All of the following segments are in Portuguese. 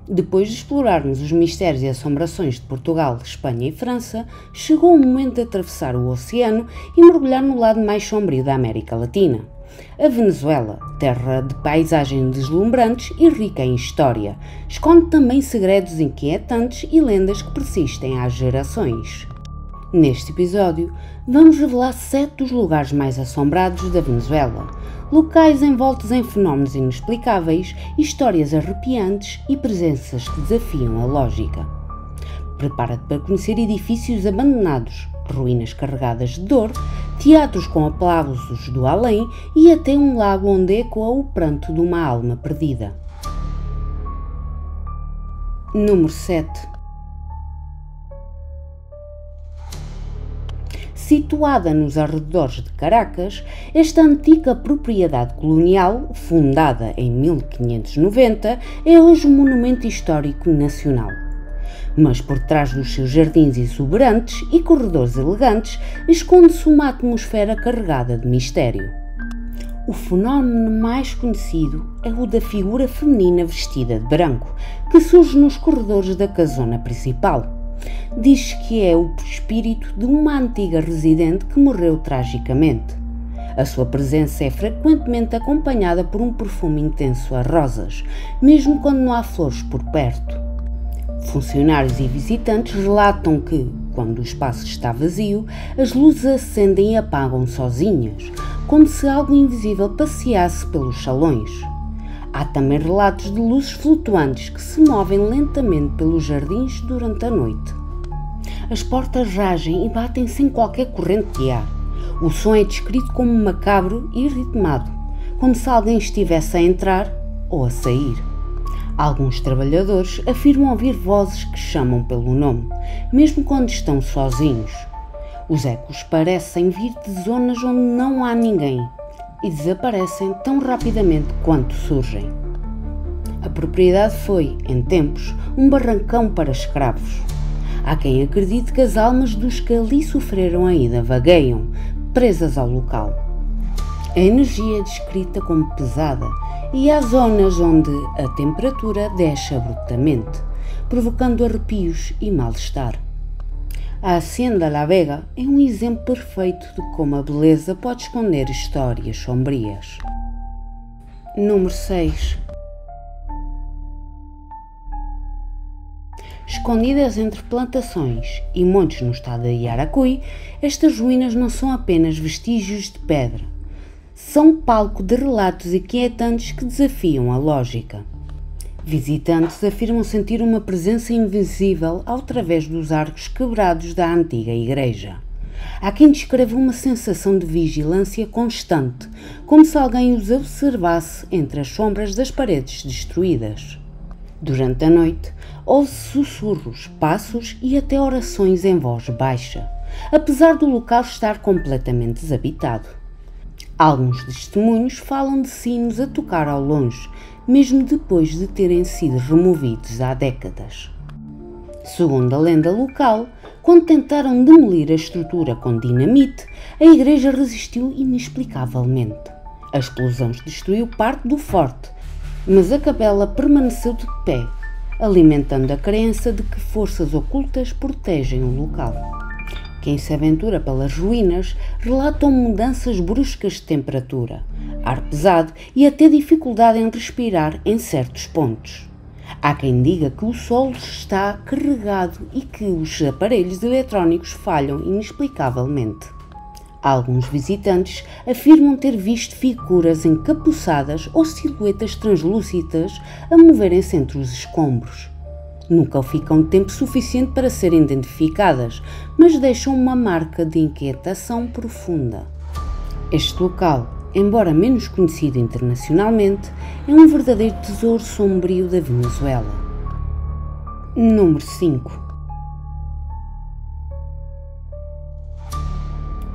Depois de explorarmos os mistérios e assombrações de Portugal, Espanha e França, chegou o momento de atravessar o oceano e mergulhar no lado mais sombrio da América Latina. A Venezuela, terra de paisagens deslumbrantes e rica em história, esconde também segredos inquietantes e lendas que persistem há gerações. Neste episódio, vamos revelar 7 dos lugares mais assombrados da Venezuela, locais envoltos em fenómenos inexplicáveis, histórias arrepiantes e presenças que desafiam a lógica. Prepara-te para conhecer edifícios abandonados, ruínas carregadas de dor, teatros com aplausos do além e até um lago onde ecoa o pranto de uma alma perdida. Número 7. Situada nos arredores de Caracas, esta antiga propriedade colonial, fundada em 1590, é hoje um monumento histórico nacional. Mas por trás dos seus jardins exuberantes e corredores elegantes, esconde-se uma atmosfera carregada de mistério. O fenómeno mais conhecido é o da figura feminina vestida de branco, que surge nos corredores da casona principal. Diz que é o espírito de uma antiga residente que morreu tragicamente. A sua presença é frequentemente acompanhada por um perfume intenso a rosas, mesmo quando não há flores por perto. Funcionários e visitantes relatam que, quando o espaço está vazio, as luzes acendem e apagam sozinhas, como se algo invisível passeasse pelos salões. Há também relatos de luzes flutuantes que se movem lentamente pelos jardins durante a noite. As portas ragem e batem sem qualquer corrente de ar. O som é descrito como macabro e ritmado, como se alguém estivesse a entrar ou a sair. Alguns trabalhadores afirmam ouvir vozes que chamam pelo nome, mesmo quando estão sozinhos. Os ecos parecem vir de zonas onde não há ninguém e desaparecem tão rapidamente quanto surgem. A propriedade foi, em tempos, um barrancão para escravos. Há quem acredite que as almas dos que ali sofreram ainda vagueiam, presas ao local. A energia é descrita como pesada e há zonas onde a temperatura desce abruptamente, provocando arrepios e mal-estar. A Hacienda La Vega é um exemplo perfeito de como a beleza pode esconder histórias sombrias. Número 6. Escondidas entre plantações e montes no estado de Yaracuy, estas ruínas não são apenas vestígios de pedra. São palco de relatos inquietantes que desafiam a lógica. Visitantes afirmam sentir uma presença invisível através dos arcos quebrados da antiga igreja. Há quem descreva uma sensação de vigilância constante, como se alguém os observasse entre as sombras das paredes destruídas. Durante a noite, ouve-se sussurros, passos e até orações em voz baixa, apesar do local estar completamente desabitado. Alguns testemunhos falam de sinos a tocar ao longe, mesmo depois de terem sido removidos há décadas. Segundo a lenda local, quando tentaram demolir a estrutura com dinamite, a igreja resistiu inexplicavelmente. A explosão destruiu parte do forte, mas a capela permaneceu de pé, alimentando a crença de que forças ocultas protegem o local. Quem se aventura pelas ruínas relatam mudanças bruscas de temperatura, ar pesado e até dificuldade em respirar em certos pontos. Há quem diga que o solo está carregado e que os aparelhos eletrónicos falham inexplicavelmente. Alguns visitantes afirmam ter visto figuras encapuçadas ou silhuetas translúcidas a moverem-se entre os escombros. Nunca ficam tempo suficiente para serem identificadas, mas deixam uma marca de inquietação profunda. Este local, embora menos conhecido internacionalmente, é um verdadeiro tesouro sombrio da Venezuela. Número 5.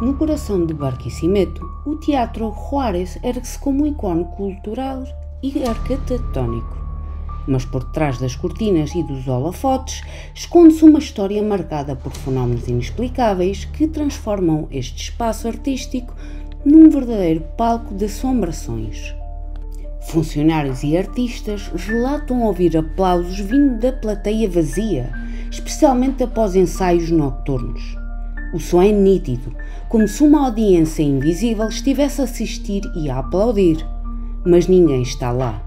No coração de Barquisimeto, o Teatro Juárez ergue-se como um ícone cultural e arquitetónico. Mas por trás das cortinas e dos holofotes esconde-se uma história marcada por fenómenos inexplicáveis que transformam este espaço artístico num verdadeiro palco de assombrações. Funcionários e artistas relatam ouvir aplausos vindo da plateia vazia, especialmente após ensaios noturnos. O som é nítido, como se uma audiência invisível estivesse a assistir e a aplaudir, mas ninguém está lá.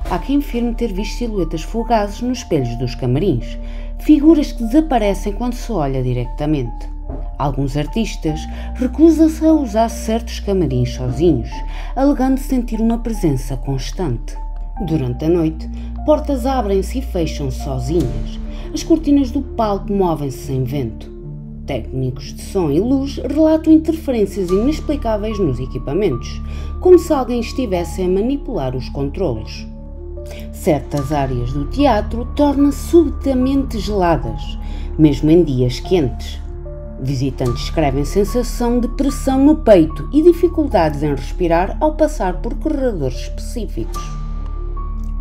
Há quem afirme ter visto silhuetas fugazes nos espelhos dos camarins, figuras que desaparecem quando se olha diretamente. Alguns artistas recusam-se a usar certos camarins sozinhos, alegando sentir uma presença constante. Durante a noite, portas abrem-se e fecham sozinhas. As cortinas do palco movem-se sem vento. Técnicos de som e luz relatam interferências inexplicáveis nos equipamentos, como se alguém estivesse a manipular os controlos. Certas áreas do teatro tornam-se subitamente geladas, mesmo em dias quentes. Visitantes descrevem sensação de pressão no peito e dificuldades em respirar ao passar por corredores específicos.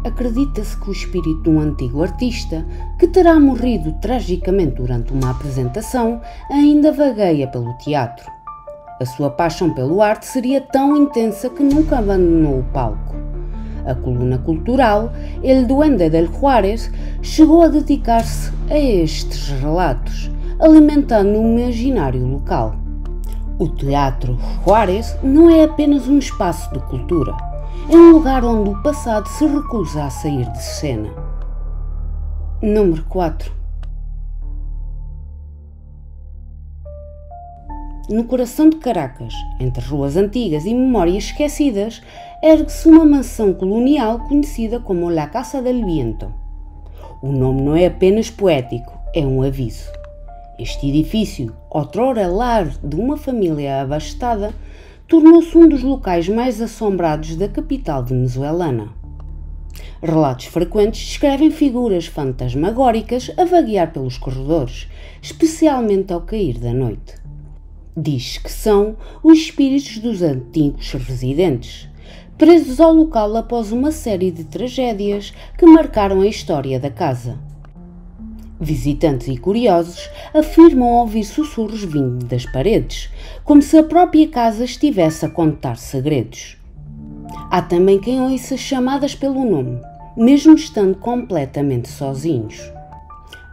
Acredita-se que o espírito de um antigo artista, que terá morrido tragicamente durante uma apresentação, ainda vagueia pelo teatro. A sua paixão pelo arte seria tão intensa que nunca abandonou o palco. A coluna cultural El Duende del Juárez chegou a dedicar-se a estes relatos, alimentando o imaginário local. O Teatro Juárez não é apenas um espaço de cultura, é um lugar onde o passado se recusa a sair de cena. Número 4. No coração de Caracas, entre ruas antigas e memórias esquecidas, ergue-se uma mansão colonial conhecida como La Casa del Viento. O nome não é apenas poético, é um aviso. Este edifício, outrora lar de uma família abastada, tornou-se um dos locais mais assombrados da capital venezuelana. Relatos frequentes descrevem figuras fantasmagóricas a vaguear pelos corredores, especialmente ao cair da noite. Diz que são os espíritos dos antigos residentes, presos ao local após uma série de tragédias que marcaram a história da casa. Visitantes e curiosos afirmam ouvir sussurros vindo das paredes, como se a própria casa estivesse a contar segredos. Há também quem ouça chamadas pelo nome, mesmo estando completamente sozinhos.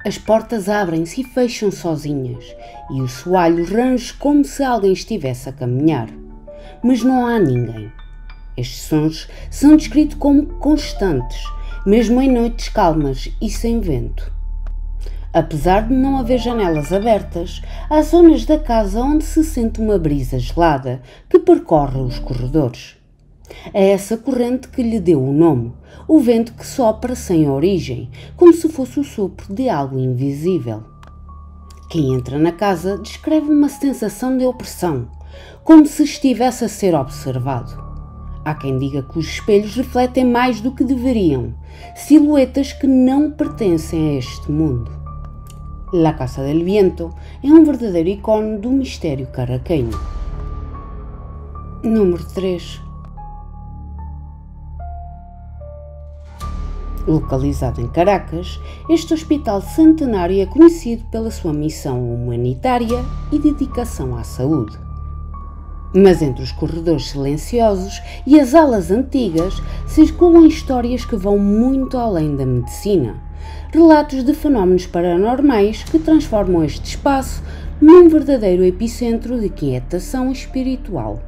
As portas abrem-se e fecham sozinhas, e o soalho range como se alguém estivesse a caminhar. Mas não há ninguém. Estes sons são descritos como constantes, mesmo em noites calmas e sem vento. Apesar de não haver janelas abertas, há zonas da casa onde se sente uma brisa gelada que percorre os corredores. É essa corrente que lhe deu o nome, o vento que sopra sem origem, como se fosse o sopro de algo invisível. Quem entra na casa descreve uma sensação de opressão, como se estivesse a ser observado. Há quem diga que os espelhos refletem mais do que deveriam, silhuetas que não pertencem a este mundo. La Casa del Viento é um verdadeiro ícone do mistério caraquenho. Número 3. Localizado em Caracas, este hospital centenário é conhecido pela sua missão humanitária e dedicação à saúde. Mas entre os corredores silenciosos e as alas antigas circulam histórias que vão muito além da medicina. Relatos de fenómenos paranormais que transformam este espaço num verdadeiro epicentro de quietação espiritual.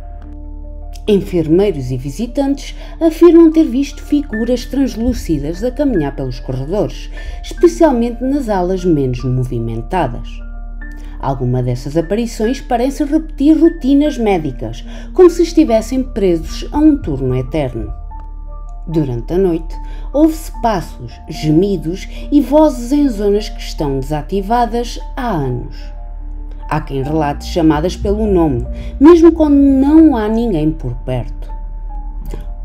Enfermeiros e visitantes afirmam ter visto figuras translúcidas a caminhar pelos corredores, especialmente nas alas menos movimentadas. Algumas dessas aparições parecem repetir rotinas médicas, como se estivessem presos a um turno eterno. Durante a noite, ouve-se passos, gemidos e vozes em zonas que estão desativadas há anos. Há quem relate chamadas pelo nome, mesmo quando não há ninguém por perto.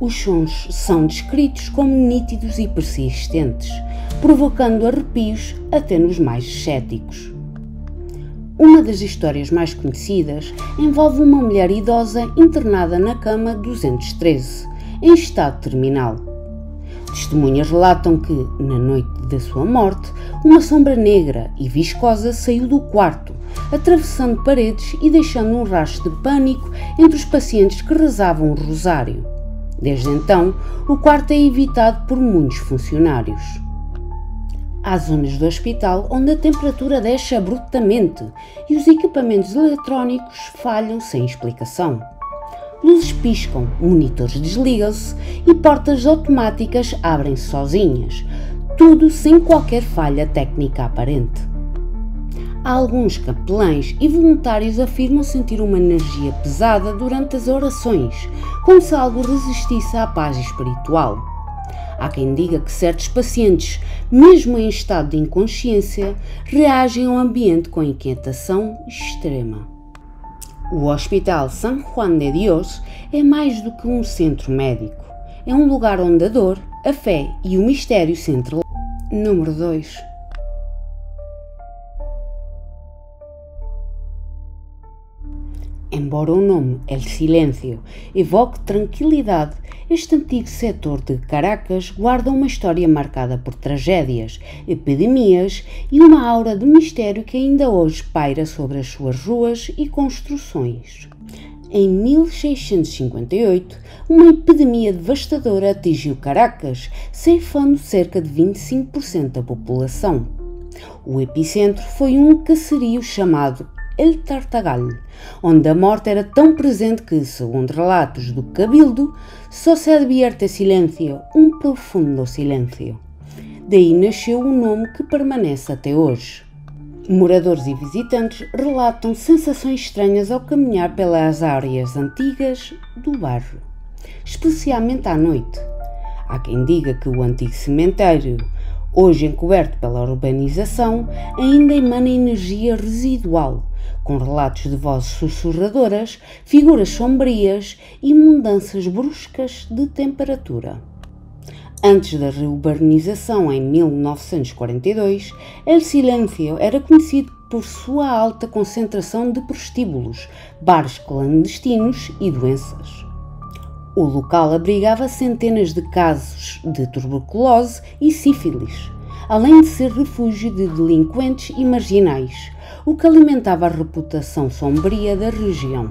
Os sons são descritos como nítidos e persistentes, provocando arrepios até nos mais céticos. Uma das histórias mais conhecidas envolve uma mulher idosa internada na cama 213, em estado terminal. Testemunhas relatam que, na noite da sua morte, uma sombra negra e viscosa saiu do quarto, atravessando paredes e deixando um rastro de pânico entre os pacientes que rezavam o rosário. Desde então, o quarto é evitado por muitos funcionários. Há zonas do hospital onde a temperatura desce abruptamente e os equipamentos eletrónicos falham sem explicação. Luzes piscam, monitores desligam-se e portas automáticas abrem-se sozinhas, tudo sem qualquer falha técnica aparente. Alguns capelães e voluntários afirmam sentir uma energia pesada durante as orações, como se algo resistisse à paz espiritual. Há quem diga que certos pacientes, mesmo em estado de inconsciência, reagem ao ambiente com inquietação extrema. O Hospital San Juan de Dios é mais do que um centro médico. É um lugar onde a dor, a fé e o mistério se entrelaçam. Número 2. Embora o nome El Silencio evoque tranquilidade, este antigo setor de Caracas guarda uma história marcada por tragédias, epidemias e uma aura de mistério que ainda hoje paira sobre as suas ruas e construções. Em 1658, uma epidemia devastadora atingiu Caracas, ceifando cerca de 25% da população. O epicentro foi um caserio chamado El Tartagal, onde a morte era tão presente que, segundo relatos do Cabildo, só se advierte silêncio, um profundo silêncio. Daí nasceu o nome que permanece até hoje. Moradores e visitantes relatam sensações estranhas ao caminhar pelas áreas antigas do bairro, especialmente à noite. Há quem diga que o antigo cemitério, hoje encoberto pela urbanização, ainda emana energia residual, com relatos de vozes sussurradoras, figuras sombrias e mudanças bruscas de temperatura. Antes da reurbanização em 1942, El Silencio era conhecido por sua alta concentração de prostíbulos, bares clandestinos e doenças. O local abrigava centenas de casos de tuberculose e sífilis, além de ser refúgio de delinquentes e marginais, o que alimentava a reputação sombria da região.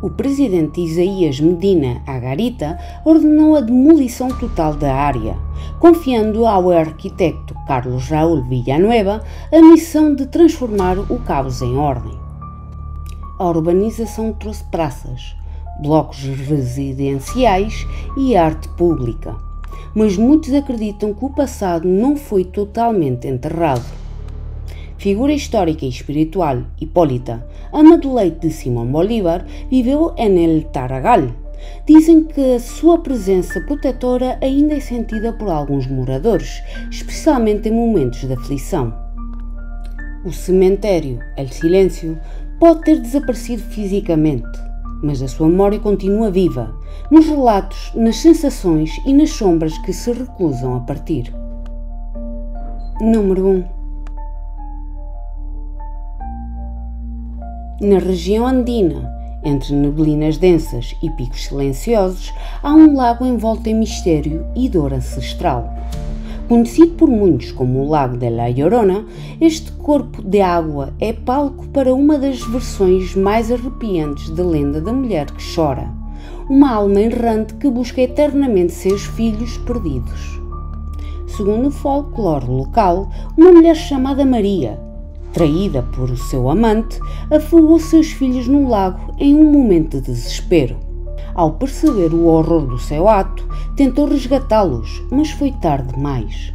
O presidente Isaías Medina Agarita ordenou a demolição total da área, confiando ao arquiteto Carlos Raúl Villanueva a missão de transformar o caos em ordem. A urbanização trouxe praças, blocos residenciais e arte pública, mas muitos acreditam que o passado não foi totalmente enterrado. Figura histórica e espiritual, Hipólita, ama do leite de Simón Bolívar, viveu en El Tartagal. Dizem que a sua presença protetora ainda é sentida por alguns moradores, especialmente em momentos de aflição. O cemitério El Silencio pode ter desaparecido fisicamente, mas a sua memória continua viva, nos relatos, nas sensações e nas sombras que se recusam a partir. Número 1. Na região andina, entre neblinas densas e picos silenciosos, há um lago envolto em mistério e dor ancestral. Conhecido por muitos como o Lago de La Llorona, este corpo de água é palco para uma das versões mais arrepiantes da lenda da mulher que chora, uma alma errante que busca eternamente seus filhos perdidos. Segundo o folclore local, uma mulher chamada Maria, traída por o seu amante, afogou seus filhos no lago em um momento de desespero. Ao perceber o horror do seu ato, tentou resgatá-los, mas foi tarde demais.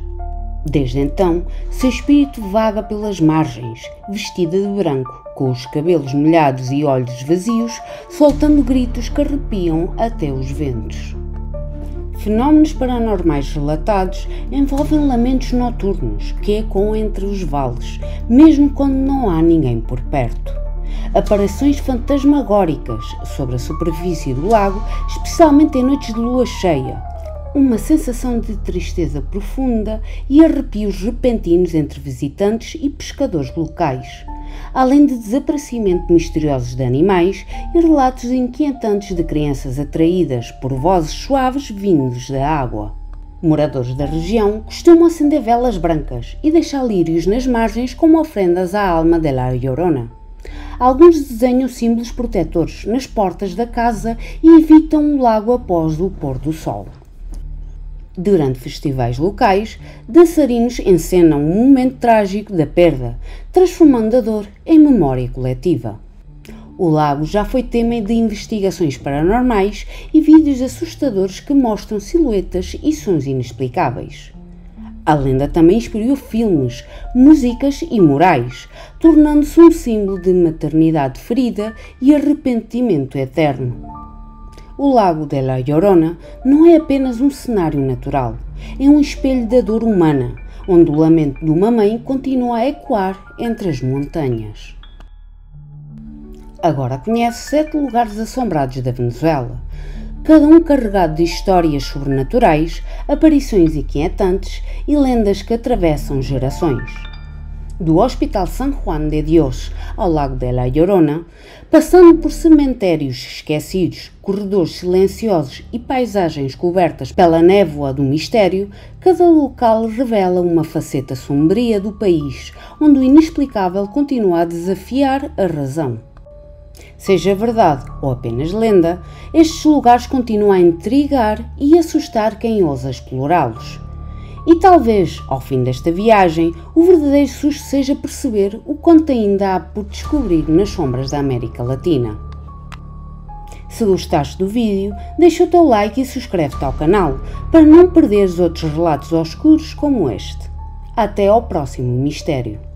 Desde então, seu espírito vaga pelas margens, vestida de branco, com os cabelos molhados e olhos vazios, soltando gritos que arrepiam até os ventos. Fenómenos paranormais relatados envolvem lamentos noturnos que ecoam entre os vales, mesmo quando não há ninguém por perto. Aparições fantasmagóricas sobre a superfície do lago, especialmente em noites de lua cheia. Uma sensação de tristeza profunda e arrepios repentinos entre visitantes e pescadores locais, além de desaparecimento misteriosos de animais e relatos inquietantes de crianças atraídas por vozes suaves vindos da água. Moradores da região costumam acender velas brancas e deixar lírios nas margens como ofrendas à alma de La Llorona. Alguns desenham símbolos protetores nas portas da casa e evitam o lago após o pôr do sol. Durante festivais locais, dançarinos encenam um momento trágico da perda, transformando a dor em memória coletiva. O lago já foi tema de investigações paranormais e vídeos assustadores que mostram silhuetas e sons inexplicáveis. A lenda também inspirou filmes, músicas e murais, tornando-se um símbolo de maternidade ferida e arrependimento eterno. O Lago de La Llorona não é apenas um cenário natural, é um espelho da dor humana, onde o lamento de uma mãe continua a ecoar entre as montanhas. Agora conhece 7 lugares assombrados da Venezuela, cada um carregado de histórias sobrenaturais, aparições inquietantes e lendas que atravessam gerações. Do Hospital San Juan de Dios ao Lago de La Llorona, passando por cemitérios esquecidos, corredores silenciosos e paisagens cobertas pela névoa do mistério, cada local revela uma faceta sombria do país, onde o inexplicável continua a desafiar a razão. Seja verdade ou apenas lenda, estes lugares continuam a intrigar e assustar quem ousa explorá-los. E talvez, ao fim desta viagem, o verdadeiro susto seja perceber o quanto ainda há por descobrir nas sombras da América Latina. Se gostaste do vídeo, deixa o teu like e subscreve-te ao canal para não perderes outros relatos obscuros como este. Até ao próximo mistério.